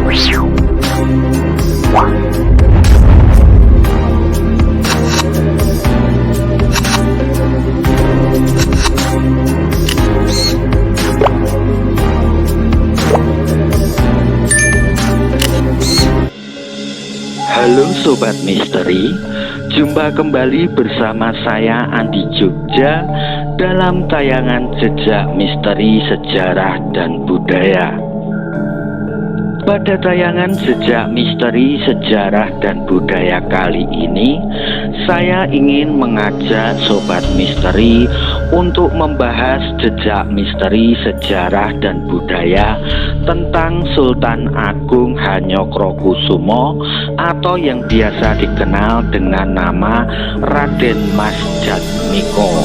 Halo Sobat Misteri, jumpa kembali bersama saya Andi Jogja dalam tayangan Jejak Misteri Sejarah dan Budaya. Pada tayangan Jejak Misteri Sejarah dan Budaya kali ini, saya ingin mengajak Sobat Misteri untuk membahas jejak misteri sejarah dan budaya tentang Sultan Agung Hanyokrokusumo atau yang biasa dikenal dengan nama Raden Mas Jatmiko.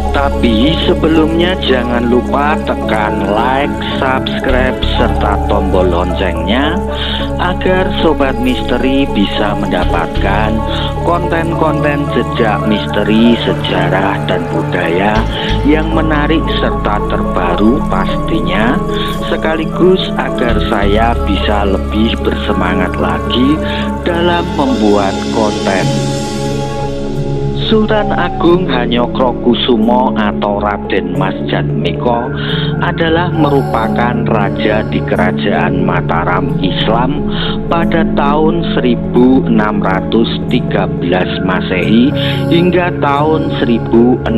Tapi sebelumnya jangan lupa tekan like, subscribe, serta tombol loncengnya agar Sobat Misteri bisa mendapatkan konten-konten jejak misteri sejarah dan budaya yang menarik serta terbaru pastinya, sekaligus agar saya bisa lebih bersemangat lagi dalam membuat konten. Sultan Agung Hanyokrokusumo atau Raden Mas Jatmiko adalah merupakan raja di Kerajaan Mataram Islam pada tahun 1613 Masehi hingga tahun 1645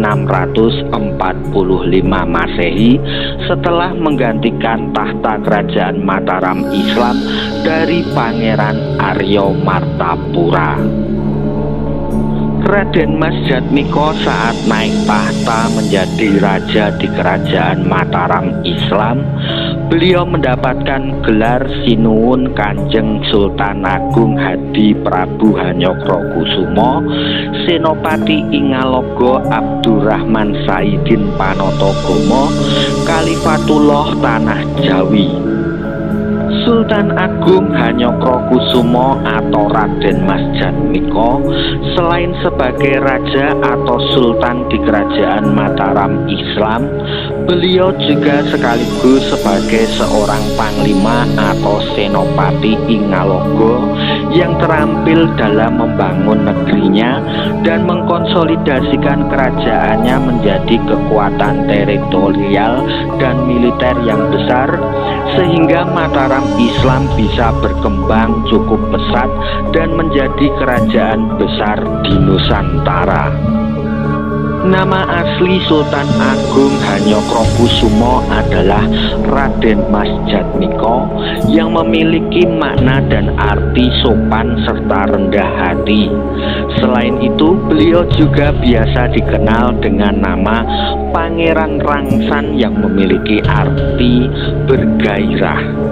Masehi setelah menggantikan tahta Kerajaan Mataram Islam dari Pangeran Aryo Martapura. Raden Mas Jatmiko saat naik tahta menjadi raja di Kerajaan Mataram Islam, beliau mendapatkan gelar Sinuwun Kanjeng Sultan Agung Hadi Prabu Hanyokrokusumo Senopati Ingalogo Abdurrahman Saidin Panotogomo Kalifatullah Tanah Jawi. Sultan Agung Hanyokrokusumo atau Raden Mas Jatmiko selain sebagai raja atau sultan di Kerajaan Mataram Islam, beliau juga sekaligus sebagai seorang panglima atau senopati Ingalogo yang terampil dalam membangun negerinya dan mengkonsolidasikan kerajaannya menjadi kekuatan teritorial dan militer yang besar, sehingga Mataram Islam bisa berkembang cukup pesat dan menjadi kerajaan besar di Nusantara. Nama asli Sultan Agung Hanyokrokusumo adalah Raden Mas Jatmiko yang memiliki makna dan arti sopan serta rendah hati. Selain itu, beliau juga biasa dikenal dengan nama Pangeran Rangsan yang memiliki arti bergairah.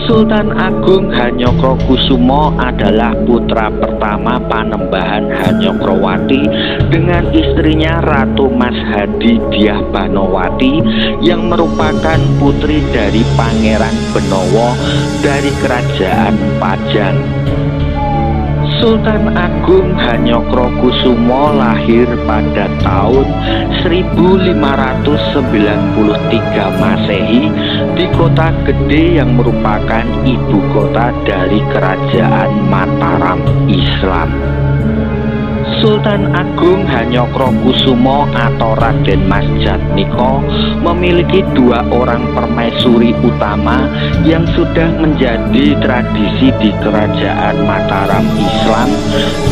Sultan Agung Hanyokrokusumo adalah putra pertama Panembahan Hanyokrowati dengan istrinya Ratu Mas Hadi Dyah Banowati yang merupakan putri dari Pangeran Benowo dari Kerajaan Pajang. Sultan Agung Hanyokrokusumo lahir pada tahun 1593 Masehi di Kota Gede yang merupakan ibu kota dari Kerajaan Mataram Islam. Sultan Agung Hanyokrokusumo atau Raden Mas Jatmiko memiliki dua orang permaisuri utama yang sudah menjadi tradisi di Kerajaan Mataram Islam,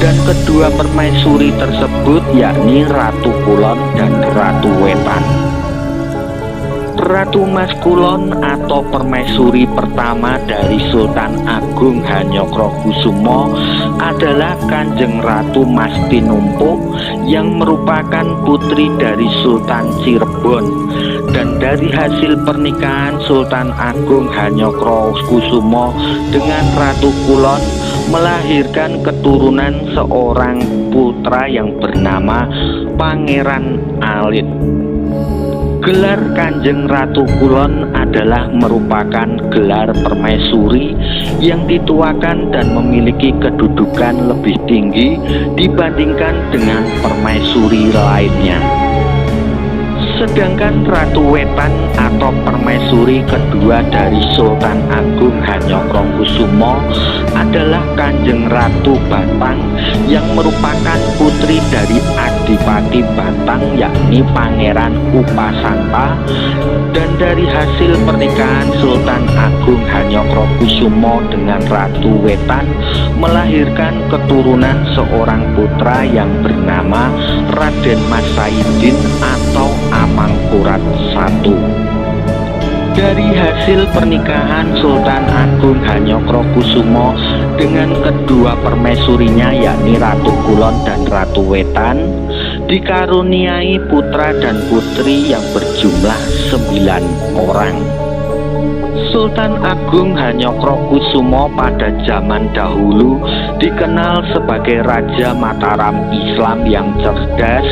dan kedua permaisuri tersebut yakni Ratu Kulon dan Ratu Wetan. Ratu Mas Kulon atau permaisuri pertama dari Sultan Agung Hanyokrokusumo adalah Kanjeng Ratu Mas Tinumpuk yang merupakan putri dari Sultan Cirebon, dan dari hasil pernikahan Sultan Agung Hanyokrokusumo dengan Ratu Kulon melahirkan keturunan seorang putra yang bernama Pangeran Alit. Gelar Kanjeng Ratu Kulon adalah merupakan gelar permaisuri yang dituakan dan memiliki kedudukan lebih tinggi dibandingkan dengan permaisuri lainnya. Sedangkan Ratu Wetan atau permaisuri kedua dari Sultan Agung Hanyokrokusumo adalah Kanjeng Ratu Batang yang merupakan putri dari Adipati Batang yakni Pangeran Upasanta, dan dari hasil pernikahan Sultan Agung Hanyokrokusumo dengan Ratu Wetan melahirkan keturunan seorang putra yang bernama Raden Mas Saidin atau Amangkurat I. Dari hasil pernikahan Sultan Agung Hanyokrokusumo dengan kedua permaisurinya yakni Ratu Kulon dan Ratu Wetan, dikaruniai putra dan putri yang berjumlah 9 orang. Sultan Agung Hanyokrokusumo pada zaman dahulu dikenal sebagai Raja Mataram Islam yang cerdas,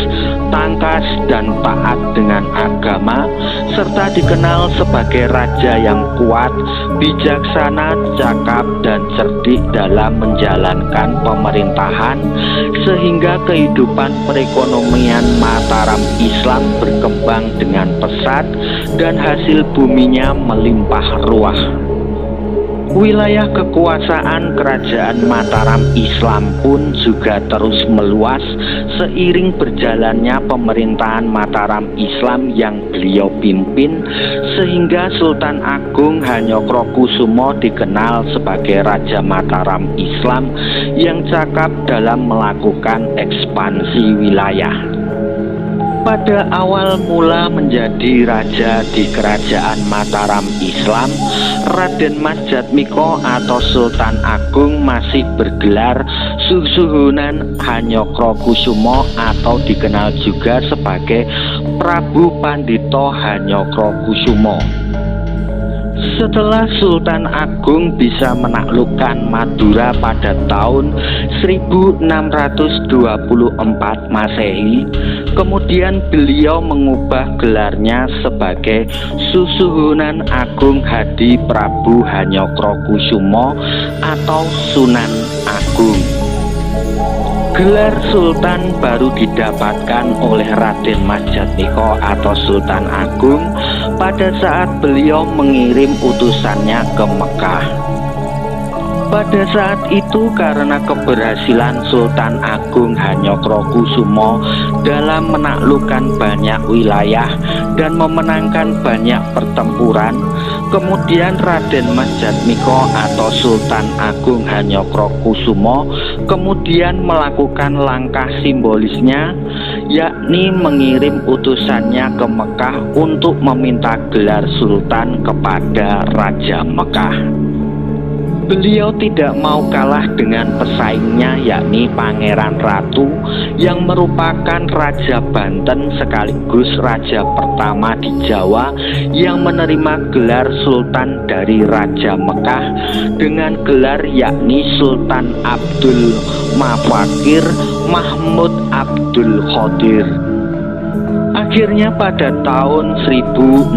tangkas, dan taat dengan agama, serta dikenal sebagai raja yang kuat, bijaksana, cakap, dan cerdik dalam menjalankan pemerintahan, sehingga kehidupan perekonomian Mataram Islam berkembang dengan pesat dan hasil buminya melimpah ruah. Wilayah kekuasaan kerajaan Mataram Islam pun juga terus meluas seiring berjalannya pemerintahan Mataram Islam yang beliau pimpin, sehingga Sultan Agung Hanyokrokusumo dikenal sebagai Raja Mataram Islam yang cakap dalam melakukan ekspansi wilayah. Pada awal mula menjadi raja di kerajaan Mataram Islam, Raden Mas Jatmiko atau Sultan Agung masih bergelar Susuhunan Hanyokrokusumo atau dikenal juga sebagai Prabu Pandito Hanyokrokusumo. Setelah Sultan Agung bisa menaklukkan Madura pada tahun 1624 Masehi, kemudian beliau mengubah gelarnya sebagai Susuhunan Agung Hadi Prabu Hanyokrokusumo atau Sunan Agung. Gelar Sultan baru didapatkan oleh Raden Mas Jatmiko atau Sultan Agung pada saat beliau mengirim utusannya ke Mekah. Pada saat itu karena keberhasilan Sultan Agung Hanyokrokusumo dalam menaklukkan banyak wilayah dan memenangkan banyak pertempuran, kemudian Raden Mas Jatmiko atau Sultan Agung Hanyokrokusumo kemudian melakukan langkah simbolisnya, yakni mengirim utusannya ke Mekah untuk meminta gelar Sultan kepada Raja Mekah. Beliau tidak mau kalah dengan pesaingnya yakni Pangeran Ratu yang merupakan Raja Banten sekaligus Raja pertama di Jawa yang menerima gelar Sultan dari Raja Mekah dengan gelar yakni Sultan Abdul Mafakir Mahmud Abdul Qadir. Akhirnya pada tahun 1641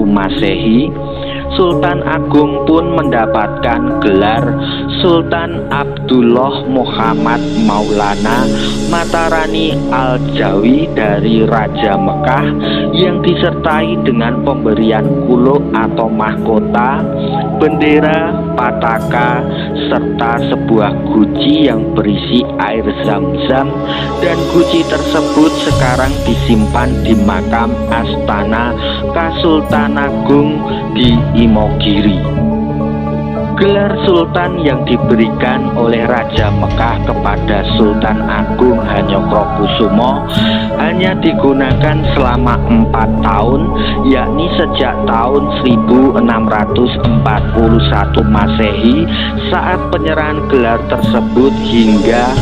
Masehi, Sultan Agung pun mendapatkan gelar Sultan Abdullah Muhammad Maulana Matarani Al-Jawi dari Raja Mekah yang disertai dengan pemberian kuluk atau mahkota, bendera, pataka, serta sebuah guci yang berisi air zam-zam, dan guci tersebut sekarang disimpan di makam Astana Kasultan Agung di Imogiri. Gelar Sultan yang diberikan oleh Raja Mekah kepada Sultan Agung Hanyokrokusumo hanya digunakan selama 4 tahun, yakni sejak tahun 1641 Masehi saat penyerahan gelar tersebut hingga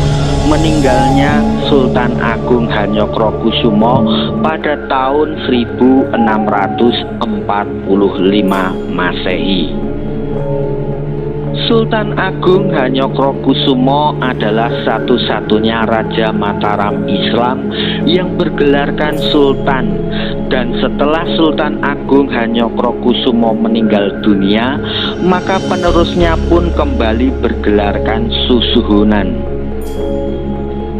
meninggalnya Sultan Agung Hanyokrokusumo pada tahun 1645 Masehi. Sultan Agung Hanyokrokusumo adalah satu-satunya Raja Mataram Islam yang bergelarkan Sultan, dan setelah Sultan Agung Hanyokrokusumo meninggal dunia, maka penerusnya pun kembali bergelarkan Susuhunan.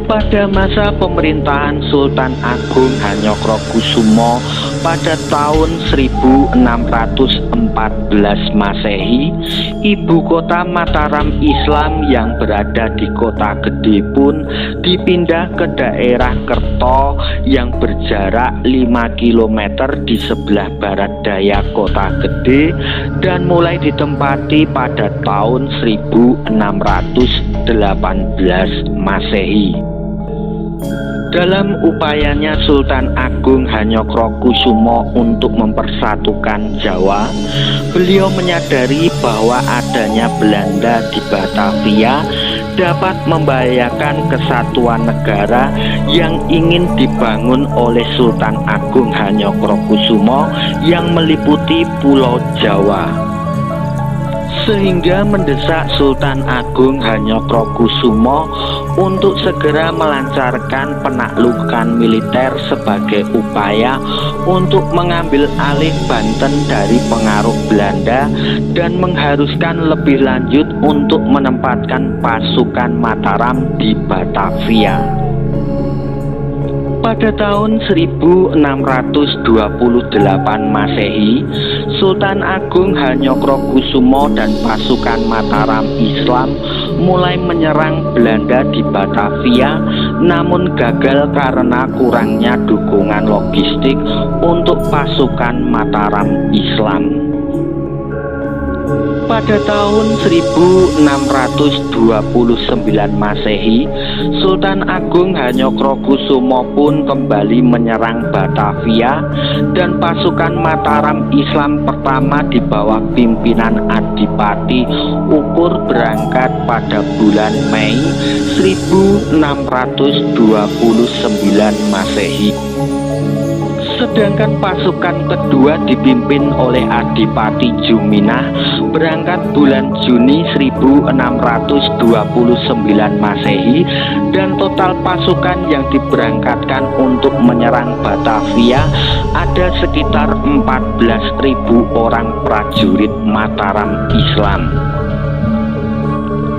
Pada masa pemerintahan Sultan Agung Hanyokrokusumo pada tahun 1614 Masehi, ibu kota Mataram Islam yang berada di Kota Gede pun dipindah ke daerah Kerto yang berjarak 5 km di sebelah barat daya Kota Gede dan mulai ditempati pada tahun 1618 Masehi. Dalam upayanya Sultan Agung Hanyokrokusumo untuk mempersatukan Jawa, beliau menyadari bahwa adanya Belanda di Batavia dapat membahayakan kesatuan negara yang ingin dibangun oleh Sultan Agung Hanyokrokusumo yang meliputi Pulau Jawa. Sehingga mendesak Sultan Agung Hanyokrokusumo untuk segera melancarkan penaklukan militer sebagai upaya untuk mengambil alih Banten dari pengaruh Belanda dan mengharuskan lebih lanjut untuk menempatkan pasukan Mataram di Batavia. Pada tahun 1628 Masehi, Sultan Agung Hanyokrokusumo dan pasukan Mataram Islam mulai menyerang Belanda di Batavia, namun gagal karena kurangnya dukungan logistik untuk pasukan Mataram Islam. Pada tahun 1629 Masehi, Sultan Agung Hanyokrokusumo pun kembali menyerang Batavia dan pasukan Mataram Islam pertama di bawah pimpinan Adipati Ukur berangkat pada bulan Mei 1629 Masehi. Sedangkan pasukan kedua dipimpin oleh Adipati Juminah berangkat bulan Juni 1629 Masehi dan total pasukan yang diberangkatkan untuk menyerang Batavia ada sekitar 14.000 orang prajurit Mataram Islam.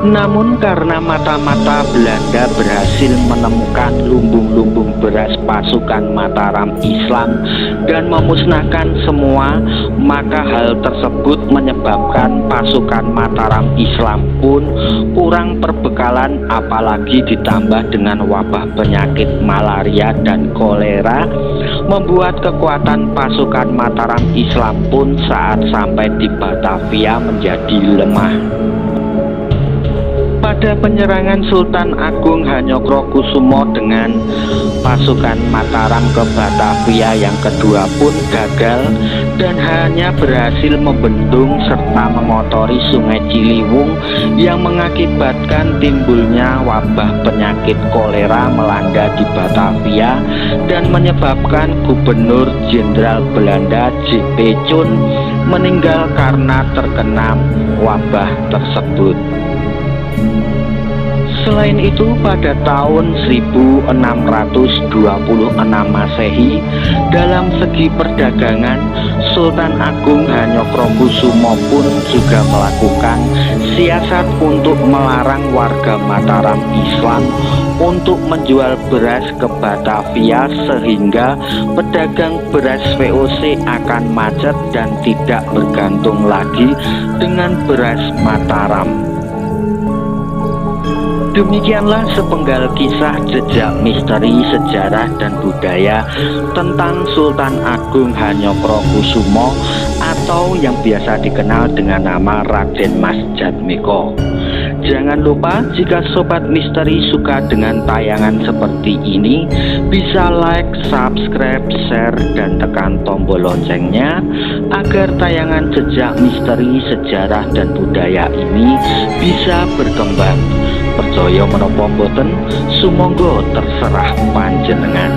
Namun karena mata-mata Belanda berhasil menemukan lumbung-lumbung beras pasukan Mataram Islam dan memusnahkan semua, maka hal tersebut menyebabkan pasukan Mataram Islam pun kurang perbekalan, apalagi ditambah dengan wabah penyakit malaria dan kolera, membuat kekuatan pasukan Mataram Islam pun saat sampai di Batavia menjadi lemah. Pada penyerangan Sultan Agung Hanyokrokusumo dengan pasukan Mataram ke Batavia yang kedua pun gagal dan hanya berhasil membendung serta mengotori Sungai Ciliwung yang mengakibatkan timbulnya wabah penyakit kolera melanda di Batavia dan menyebabkan Gubernur Jenderal Belanda J.P. Choon meninggal karena terkena wabah tersebut. Selain itu, pada tahun 1626 Masehi, dalam segi perdagangan, Sultan Agung Hanyokrokusumo pun juga melakukan siasat untuk melarang warga Mataram Islam untuk menjual beras ke Batavia sehingga pedagang beras VOC akan macet dan tidak bergantung lagi dengan beras Mataram. Demikianlah sepenggal kisah jejak misteri sejarah dan budaya tentang Sultan Agung Hanyokrokusumo atau yang biasa dikenal dengan nama Raden Mas Jatmiko. Jangan lupa jika Sobat Misteri suka dengan tayangan seperti ini, bisa like, subscribe, share, dan tekan tombol loncengnya agar tayangan jejak misteri sejarah dan budaya ini bisa berkembang. Percaya menapa mboten, sumangga terserah panjenengan.